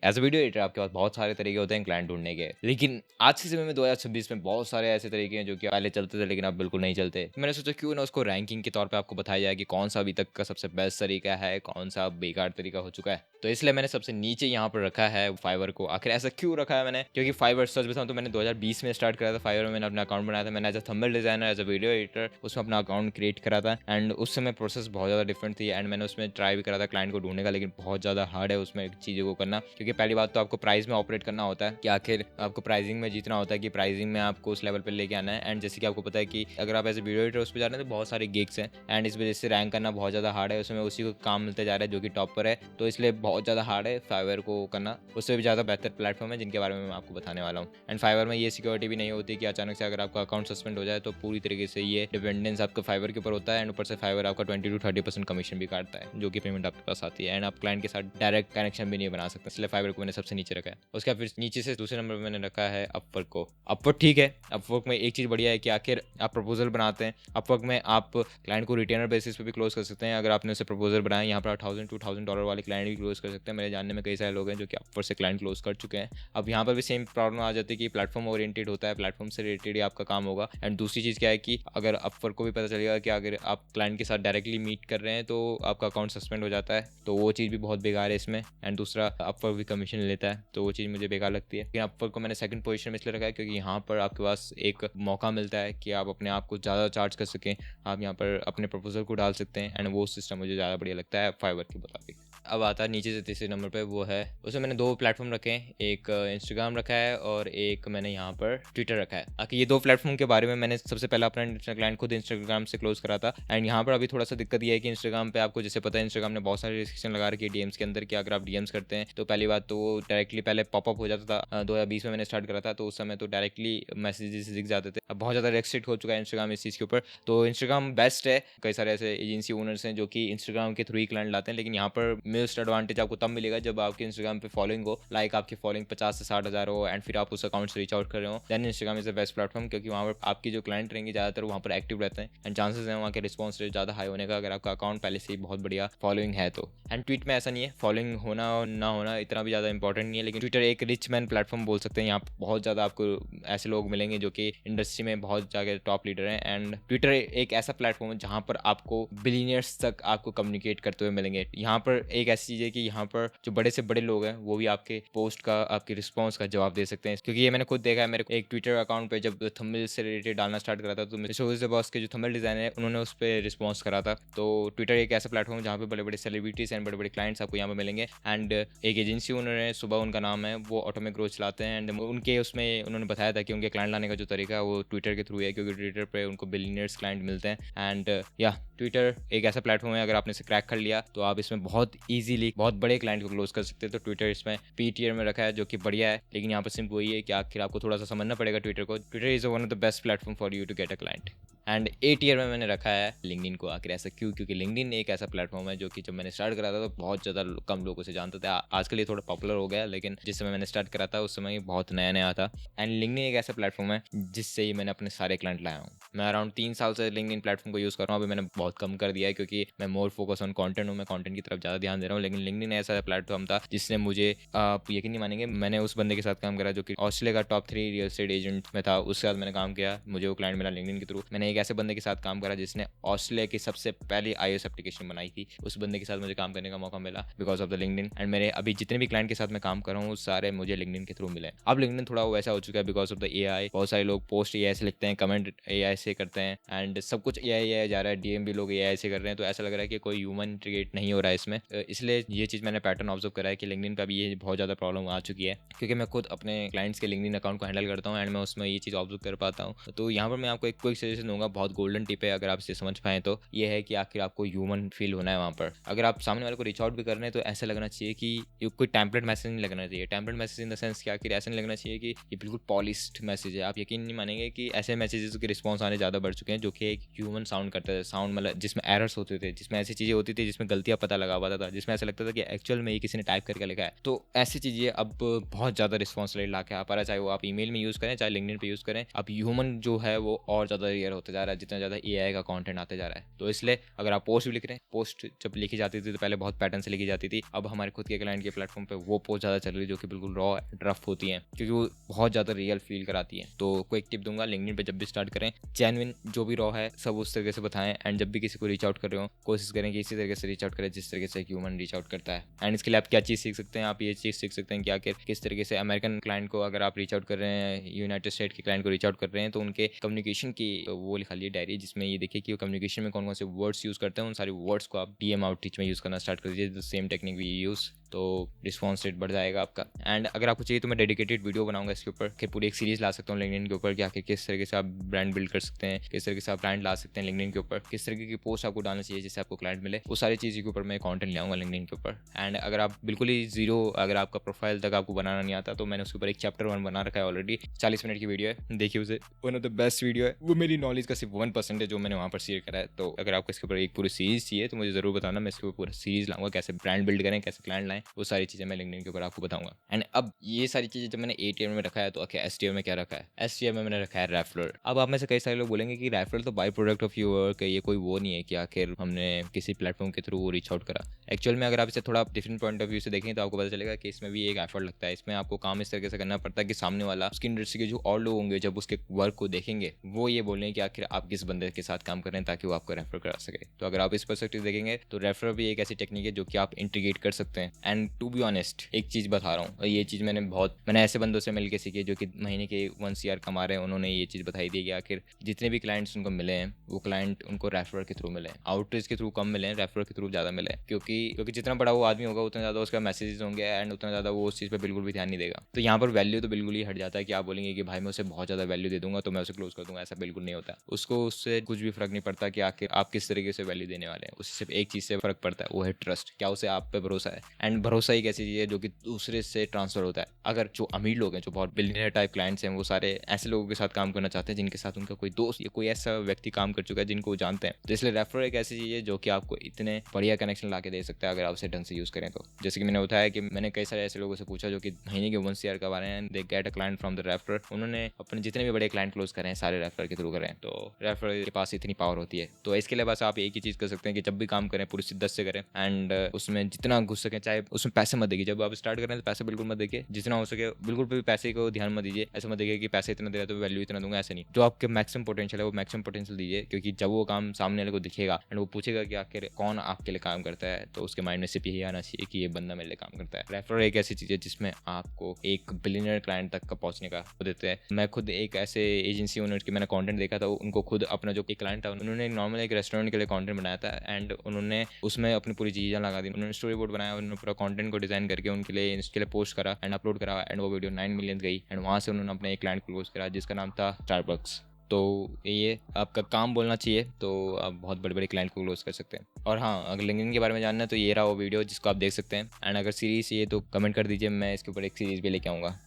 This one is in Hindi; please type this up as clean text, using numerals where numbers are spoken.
एज अ वीडियो एडिटर आपके पास बहुत सारे तरीके होते हैं क्लाइंट ढूंढने के, लेकिन आज के समय में 2026 में बहुत सारे ऐसे तरीके हैं जो कि पहले चलते थे लेकिन अब बिल्कुल नहीं चलते। मैंने सोचा क्यों ना उसको रैंकिंग के तौर पे आपको बताया जाए कि कौन सा अभी तक का सबसे बेस्ट तरीका है, कौन सा बेकार तरीका हो चुका है। तो इसलिए मैंने सबसे नीचे यहाँ पर रखा है फाइवर को। आखिर ऐसा क्यों रखा है मैंने, क्योंकि फाइवर सच बताऊं तो मैंने 2020 में स्टार्ट करा था फाइवर में। मैंने अपना अकाउंट बनाया था, मैंने as a thumbnail designer, as a video editor उसमें अपना अकाउंट क्रिएट करा था। एंड उस समय प्रोसेस बहुत ज़्यादा डिफरेंट थी एंड मैंने उसमें ट्राई भी करा था क्लाइंट को ढूंढने का, लेकिन बहुत ज़्यादा हार्ड है उसमें चीज़ों को करना। क्योंकि पहली बात तो आपको प्राइस में ऑपरेट करना होता है कि आखिर आपको प्राइसिंग में जीतना होता है, कि प्राइसिंग में आपको उस लेवल पर लेके आना है। एंड जैसे कि आपको पता है कि अगर आप एज ए वीडियो एडिटर उस पर जा रहे हैं तो बहुत सारे गिग्स हैं एंड इस वजह से रैंक करना बहुत ज़्यादा हार्ड है। उसमें उसी को काम मिलते जा रहा है जो कि टॉप पर है, तो इसलिए बहुत ज़्यादा हार्ड है फाइवर को करना। उससे भी ज़्यादा बेहतर प्लेटफॉर्म है जिनके बारे में मैं आपको बताने वाला हूँ। एंड फाइवर में ये सिक्योरिटी भी नहीं होती कि अचानक से अगर आपका अकाउंट सस्पेंड हो जाए तो पूरी तरीके से ये डिपेंडेंस आपका फाइवर के ऊपर होता है। एंड ऊपर से फाइवर आपका 20 to 30% कमीशन भी काटता है, जो कि पेमेंट आपके पास आती है। एंड आप क्लाइंट के साथ डायरेक्ट कनेक्शन भी नहीं बना सकते, इसलिए फाइवर को मैंने सबसे नीचे रखा है। उसके फिर नीचे से दूसरे नंबर पर मैंने रखा है अपवर्क को। अपवर्क ठीक है, अपवर्क में एक चीज़ बढ़िया है कि आखिर आप प्रपोजल बनाते हैं। अपवर्क में आप क्लाइंट को रिटेनर बेसिस पे भी क्लोज कर सकते हैं। अगर आपने उसे प्रपोजल बनाया, यहाँ पर $1000-2000 वाले क्लाइंट भी क्लोज कर सकते हैं। मेरे जानने में कई सारे लोग हैं जो कि अपवर्क से क्लाइंट क्लोज कर चुके हैं। अब यहाँ पर भी सेम प्रॉब्लम आ जाती है कि प्लेटफॉर्म ओरिएंटेड होता है, प्लेटफॉर्म से रिलेटेड ही आपका काम होगा। एंड दूसरी चीज़ क्या है कि अगर अपवर्क को भी पता चलेगा कि अगर आप क्लाइंट के साथ डायरेक्टली मीट कर रहे हैं तो आपका अकाउंट सस्पेंड हो जाता है, तो वो चीज़ भी बहुत बेकार है इसमें। एंड दूसरा अपवर्क भी कमीशन लेता है, तो वो चीज़ मुझे बेकार लगती है। लेकिन अपवर्क को मैंने सेकंड पोजीशन में इसलिए रखा है क्योंकि यहाँ पर आपके पास एक मौका मिलता है कि आप अपने आप को ज़्यादा चार्ज कर सकें। आप यहाँ पर अपने प्रपोजल को डाल सकते हैं एंड वो सिस्टम मुझे ज़्यादा बढ़िया लगता है फाइवर के मुताबिक। अब आता है नीचे से तीसरे नंबर पे, वो है उसमें मैंने 2 प्लेटफॉर्म रखे हैं, एक इंस्टाग्राम रखा है और एक मैंने यहाँ पर ट्विटर रखा है। आखिर ये 2 प्लेटफॉर्म के बारे में मैंने सबसे पहले अपना क्लाइंट खुद इंस्टाग्राम से क्लोज करा था। एंड यहाँ पर अभी थोड़ा सा दिक्कत ये है कि इंस्टाग्राम पे आपको जैसे पता है इंस्टाग्राम ने बहुत सारे रिस्ट्रिक्शन लगा रखी है डीएम्स के अंदर, कि अगर आप डीएम्स करते हैं तो पहली बात तो वो डायरेक्टली पहले पॉपअप हो जाता था। 2020 में मैंने स्टार्ट करा था तो उस समय तो डायरेक्टली मैसेजेस दिख जाते थे। अब बहुत ज़्यादा रेस्ट्रिक्ट हो चुका है इंस्टाग्राम इस चीज़ के ऊपर, तो इंस्टाग्राम बेस्ट है। कई सारे ऐसे एजेंसी ओनर्स हैं जो कि इंस्टाग्राम के थ्रू ही क्लाइंट लाते हैं, लेकिन यहाँ पर मोस्ट एडवांटेज आपको तब मिलेगा जब आपके इंस्टाग्राम पे फॉलोइंग हो, लाइक आपकी फॉलोइंग 50 से 60 हज़ार हो एंड फिर आप उस अकाउंट से रीच आउट कर रहे हो। Then Instagram is the best platform, क्योंकि वहाँ पर आपकी जो क्लाइंट रहेंगे ज़्यादातर वहाँ पर एक्टिव रहते हैं एंड चांसेस हैं वहाँ के रिस्पॉन्स रेट ज़्यादा हाई होने का, अगर आपका अकाउंट पहले से ही बहुत बढ़िया फॉलोइंग है तो। एंड ट्वीट में ऐसा नहीं है, फॉलोइंग होना और ना होना इतना भी ज़्यादा इंपॉर्टेंट नहीं है, लेकिन ट्विटर एक रिच मैन प्लेटफॉर्म बोल सकते हैं। यहाँ बहुत ज़्यादा आपको ऐसे लोग मिलेंगे जो कि इंडस्ट्री में बहुत ज़्यादा टॉप लीडर हैं। एंड ट्विटर एक ऐसा प्लेटफॉर्म है जहाँ पर आपको बिलियनियर्स तक आपको कम्युनिकेट करते हुए मिलेंगे। यहाँ पर एक ऐसी चीज़ है कि यहाँ पर जो बड़े से बड़े लोग हैं वो भी आपके पोस्ट का, आपके रिस्पॉन्स का जवाब दे सकते हैं, क्योंकि ये मैंने खुद देखा है। मेरे एक ट्विटर अकाउंट पे जब थंबनेल से रिलेटेड डालना स्टार्ट करा था तो शोज द बॉस के जो थंबनेल डिजाइनर है उन्होंने उस पर रिस्पॉन्स करा था। तो ट्विटर एक ऐसा प्लेटफॉर्म है जहाँ पे बड़े बड़े सेलिब्रिटीज एंड बड़े बड़े क्लाइंट्स आपको यहाँ पे मिलेंगे। एंड एक एजेंसी उन्होंने सुबह, उनका नाम है, वो ऑटोमेक ग्रो चलाते हैं एंड उनके उसमें उन्होंने बताया था कि उनके क्लाइंट लाने का जो तरीका है वो ट्विटर के थ्रू है, क्योंकि ट्विटर पे उनको बिलियनियर्स क्लाइंट मिलते हैं। एंड या ट्विटर एक ऐसा प्लेटफॉर्म है, अगर आपने इसे क्रैक कर लिया तो आप इसमें बहुत ईजिली बहुत बड़े क्लाइंट को क्लोज कर सकते हैं। तो ट्विटर इसमें पी टियर में रखा है जो कि बढ़िया है, लेकिन यहाँ पर सिंपल वही है कि आखिर आपको थोड़ा सा समझना पड़ेगा ट्विटर को। Twitter is one of the best platform for you to get a client. And A tier में मैंने रखा है लिंक्डइन को। आखिर ऐसा क्यों, क्योंकि लिंक्डइन एक ऐसा प्लेटफॉर्म है जो कि जब मैंने स्टार्ट करा था तो बहुत ज़्यादा कम लोगों से जानते थे। आजकल ये थोड़ा पॉपुलर हो गया, लेकिन जिस समय मैंने स्टार्ट करा था उस समय बहुत नया नया था। एंड लिंक्डइन एक ऐसा प्लेटफॉर्म है जिससे ही मैंने अपने सारे क्लाइंट लाया हूँ। मैं अराउंड 3 साल से लिंक्डइन प्लेटफॉर्म को यूज़ कर रहा हूँ। अभी मैंने बहुत कम कर दिया है क्योंकि मैं मोर फोकस ऑन कंटेंट हूँ, मैं कंटेंट की तरफ ज़्यादा ध्यान दे रहा हूँ। लेकिन लिंक्डइन ऐसा प्लेटफॉर्म था जिसने मुझे, आप यकीन नहीं मानेंगे, मैंने उस बंदे के साथ काम करा जो कि ऑस्ट्रेलिया का टॉप 3 रियल एस्टेट एजेंट में था, उसके साथ मैंने काम किया, मुझे वो क्लाइंट मिला लिंक्डइन के थ्रू। मैंने एक ऐसे बंदे के साथ काम करा जिसने ऑस्ट्रेलिया की सबसे पहली iOS एप्लीकेशन बनाई थी, उस बंदे के साथ मुझे काम करने का मौका मिला because of the LinkedIn. And मेरे अभी जितने भी क्लाइंट के साथ मैं काम कर रहा हूँ सारे मुझे लिंक्डइन के थ्रू मिले। अब लिंक्डइन थोड़ा वैसा हो चुका है बिकॉज ऑफ द AI, बहुत सारे लोग पोस्ट AI से लिखते हैं, कमेंट AI से करते हैं एंड सब कुछ AI जा रहा है, DM भी लोग AI से कर रहे हैं, तो ऐसा लग रहा है कि कोई ह्यूमन इंटीग्रेट नहीं हो रहा है इसमें। इसलिए ये चीज़ मैंने पैटर्न ऑब्जर्व करा है कि लिंक्डइन का भी ये बहुत ज़्यादा प्रॉब्लम आ चुकी है, क्योंकि मैं खुद अपने क्लाइंट्स के लिंक्डइन अकाउंट को हैंडल करता हूँ एंड मैं उसमें ये चीज़ ऑब्जर्व कर पाता हूँ। तो यहाँ पर मैं आपको एक क्विक सजेशन दूंगा, बहुत गोल्डन टिप है, अगर आप इसे समझ पाएँ तो ये है कि आखिर आपको ह्यूमन फील होना है वहाँ पर। अगर आप सामने वाले को रीच आउट भी कर रहे हैं तो ऐसा लगना चाहिए कि ये कोई टैम्पलेट मैसेज नहीं लगना चाहिए। Template message in the sense कि आखिर ऐसा नहीं लगना चाहिए कि ये बिल्कुल पॉलिश्ड मैसेज है। आप यकीन नहीं मानेंगे कि ऐसे मैसेजेस के रिस्पॉन्स आने ज़्यादा बढ़ चुके हैं जो कि एक ह्यूमन साउंड करते थे, साउंड मतलब जिसमें एरर्स होते थे, जिसमें ऐसी चीज़ें होती थी जिसमें गलतियाँ पता लगा पाता था, जिसमें ऐसा लगता था कि एक्चुअल में ये किसी ने टाइप करके लिखा है। तो ऐसी चीज़ें अब बहुत ज़्यादा रिस्पॉन्स रेट ला के आ पा रहा है, चाहे वो आप ईमेल में यूज़ करें, चाहे लिंक्डइन पे यूज़ करें। अब ह्यूमन जो है वो और ज़्यादा रेयर होते जा रहा है जितना ज़्यादा एआई का कंटेंट आते जा रहा है। तो इसलिए अगर आप पोस्ट भी लिख रहे हैं, पोस्ट जब लिखी जाती थी तो पहले बहुत पैटर्न से लिखी जाती थी, अब हमारे खुद के क्लाइंट के प्लेटफॉर्म पे वो पोस्ट ज़्यादा चल रही है जो कि बिल्कुल रॉ एंड रफ होती हैं, क्योंकि वो बहुत ज़्यादा रियल फील कराती हैं। तो कोई एक टिप दूंगा, लिंक्डइन पे जब भी स्टार्ट करें, जेन्युइन जो भी रॉ है सब उस तरीके से बताएं। एंड जब भी किसी को रीच आउट कर रहे हो, कोशिश करें कि इसी तरीके से रीच आउट करें जिस तरीके से ह्यूमन रीच आउट करता है। एंड इसके लिए आप क्या चीज़ सीख सकते हैं, आप ये चीज़ सीख सकते हैं कि आखिर किस तरीके से अमेरिकन क्लाइंट को अगर आप रीच आउट कर रहे हैं, यूनाइटेड स्टेट के क्लाइंट को रीच आउट कर रहे हैं, तो उनके कम्युनिकेशन की वो लिखा लिए डायरी, जिसमें ये देखिए कि वो कम्युनिकेशन में कौन कौन से वर्ड्स यूज़ करते हैं, उन सारे वर्ड्स को आप डीएम आउटरीच में यूज़ करना स्टार्ट कर दीजिए, the same technique we use, तो रिस्पॉन्स रेट बढ़ जाएगा आपका। एंड अगर आपको चाहिए तो मैं डेडिकेटेड वीडियो बनाऊंगा इसके ऊपर, कि पूरी एक सीरीज ला सकता हूँ लिंक्डइन के ऊपर कि आखिर किस तरीके से आप ब्रांड बिल्ड कर सकते हैं, किस तरीके से आप ब्रांड ला सकते हैं लिंक्डइन के ऊपर, किस तरीके की पोस्ट आपको डालना चाहिए जिससे आपको क्लाइंट मिले, वो सारी चीज़ के ऊपर मैं कंटेंट ले आऊँगा लिंक्डइन के ऊपर। एंड अगर आप बिल्कुल ही जीरो, अगर आपका प्रोफाइल तक आपको बनाना नहीं आता, तो मैंने उसके ऊपर एक चैप्टर 1 बना रखा है ऑलरेडी, 40 मिनट की वीडियो है, देखिए उसे, one of the best video है। वो मेरी नॉलेज का सिर्फ 1% है जो मैंने वहाँ पर शेयर करा है। तो अगर आपको इसके ऊपर एक पूरी सीरीज चाहिए तो मुझे ज़रूर बताना, मैं इसके ऊपर पूरा सीरीज लाऊंगा, कैसे ब्रांड बिल्ड करें, कैसे क्लाइंट लाएं, वो सारी चीज़ें मैं लिंक्डइन के ऊपर आपको बताऊंगा। एंड अब ये सारी चीज़ें जब मैंने एटीएम में रखा है, तो ओके एसटीएम में क्या रखा है, एसटीएम में मैंने रखा है रेफरल। अब आप में से कई सारे लोग बोलेंगे कि रेफरल तो by product of your work है, ये कोई वो नहीं है कि आखिर हमने किसी प्लेटफॉर्म के थ्रू रीच आउट करा। एक्चुअल में अगर आप इसे थोड़ा डिफरेंट पॉइंट ऑफ व्यू से देखें तो आपको पता चलेगा कि इसमें भी एक एफर्ट लगता है। इसमें आपको काम इस तरीके से करना पड़ता है कि सामने वाला, उसकी इंडस्ट्री के जो और लोग होंगे, जब उसके वर्क को देखेंगे, वो ये बोलेंगे कि आखिर आप किस बंदे के साथ काम कर रहे हैं ताकि वो आपको रेफर करा सके। तो अगर आप इस पर्सपेक्टिव देखेंगे तो रेफर भी एक ऐसी टेक्निक है जो कि आप इंटीग्रेट कर सकते हैं। एंड टू बी ऑनेस्ट एक चीज़ बता रहा हूँ, और ये चीज़ मैंने ऐसे बंदों से मिलकर सीखी जो कि महीने के 1 CR कमा रहे हैं, उन्होंने ये चीज़ बताई दी कि आखिर जितने भी क्लाइंट्स उनको मिले हैं वो क्लाइंट उनको रेफर के थ्रू मिले, आउटरीच के थ्रू कम मिले, रेफर के थ्रू ज़्यादा मिले, क्योंकि जितना बड़ा वो आदमी होगा उतना ज़्यादा उसका मैसेजेस होंगे एंड उतना ज़्यादा वो उस चीज़ पर बिल्कुल भी ध्यान नहीं देगा। तो यहाँ पर वैल्यू तो बिल्कुल ही हट जाता है कि आप बोलेंगे कि भाई मैं उसे बहुत ज़्यादा वैल्यू दे दूंगा तो मैं उसे क्लोज कर दूंगा, ऐसा बिल्कुल नहीं होता। उसको उससे कुछ भी फर्क नहीं पड़ता कि आखिर आप किस तरीके से वैल्यू देने वाले हैं, उससे सिर्फ एक चीज़ से फर्क पड़ता है, वो है ट्रस्ट, क्या उसे आप पे भरोसा है। एंड भरोसा एक ऐसी चीज़ है जो कि दूसरे से ट्रांसफर होता है। अगर जो अमीर लोग हैं, जो बहुत बिलियनियर टाइप क्लाइंट्स हैं, वो सारे ऐसे लोगों के साथ काम करना चाहते हैं जिनके साथ उनका कोई दोस्त या कोई ऐसा व्यक्ति काम कर चुका है जिनको वो जानते हैं। तो इसलिए रेफर एक ऐसी चीज़ है जो कि आपको इतने बढ़िया कनेक्शन ला के दे सकता है अगर आप उसे ढंग से यूज़ करें तो। जैसे कि मैंने बताया कि मैंने कई सारे ऐसे लोगों से पूछा जो कि महीने के 1 CR कमा रहे हैं, they get a client from the refer. उन्होंने अपने जितने भी बड़े क्लाइंट क्लोज करें सारे रेफर के थ्रू करें। तो रेफर के पास इतनी पावर होती है। तो इसके लिए बस आप एक ही चीज़ कर सकते हैं कि जब भी काम करें पूरी शिद्दत से करें एंड उसमें जितना घुस सकें, चाहे उसमें पैसे मत देखिए। जब आप स्टार्ट करें तो पैसे बिल्कुल मत देखिए, जितना हो सके बिल्कुल भी पैसे को ध्यान मत दीजिए। ऐसा मत देखिए कि पैसे इतना दे रहा है तो वैल्यू इतना दूंगा, ऐसे नहीं। जो आपके मैक्सिमम पोटेंशियल है वो मैक्सिमम पोटेंशियल दीजिए, क्योंकि जब वो काम सामने वाले को दिखेगा एंड वो पूछेगा कि आखिर कौन आपके लिए काम करता है, तो उसके माइंड में सिर्फ यही आना चाहिए कि ये बंदा मेरे लिए काम करता है। रेफर एक ऐसी चीज़ है जिसमें आपको एक बिलियनियर क्लाइंट तक का पहुंचने का देते हैं। मैं खुद एक ऐसे एजेंसी ओनर की मैंने कंटेंट देखा था, उनको खुद अपना जो एक क्लाइंट था उन्होंने नॉर्मल एक रेस्टोरेंट के लिए कंटेंट बनाया था एंड उन्होंने उसमें अपनी पूरी चीज़ें लगा दी। उन्होंने स्टोरी बोर्ड बनाया, उन्होंने पूरा कंटेंट को डिजाइन करके उनके लिए पोस्ट करा एंड अपलोड करा एंड वो वीडियो 9 मिलियन गई एंड वहाँ से उन्होंने अपने एक क्लाइंट को क्लोज करा जिसका नाम था स्टारबक्स। तो ये आपका काम बोलना चाहिए तो आप बहुत बड़े बड़े क्लाइंट को क्लोज कर सकते हैं। और हाँ, अगर लिंक्डइन के बारे में जानना है तो ये रहा वो वीडियो जिसको आप देख सकते हैं। एंड अगर सीरीज चाहिए तो कमेंट कर दीजिए, मैं इसके ऊपर एक सीरीज भी लेके आऊँगा।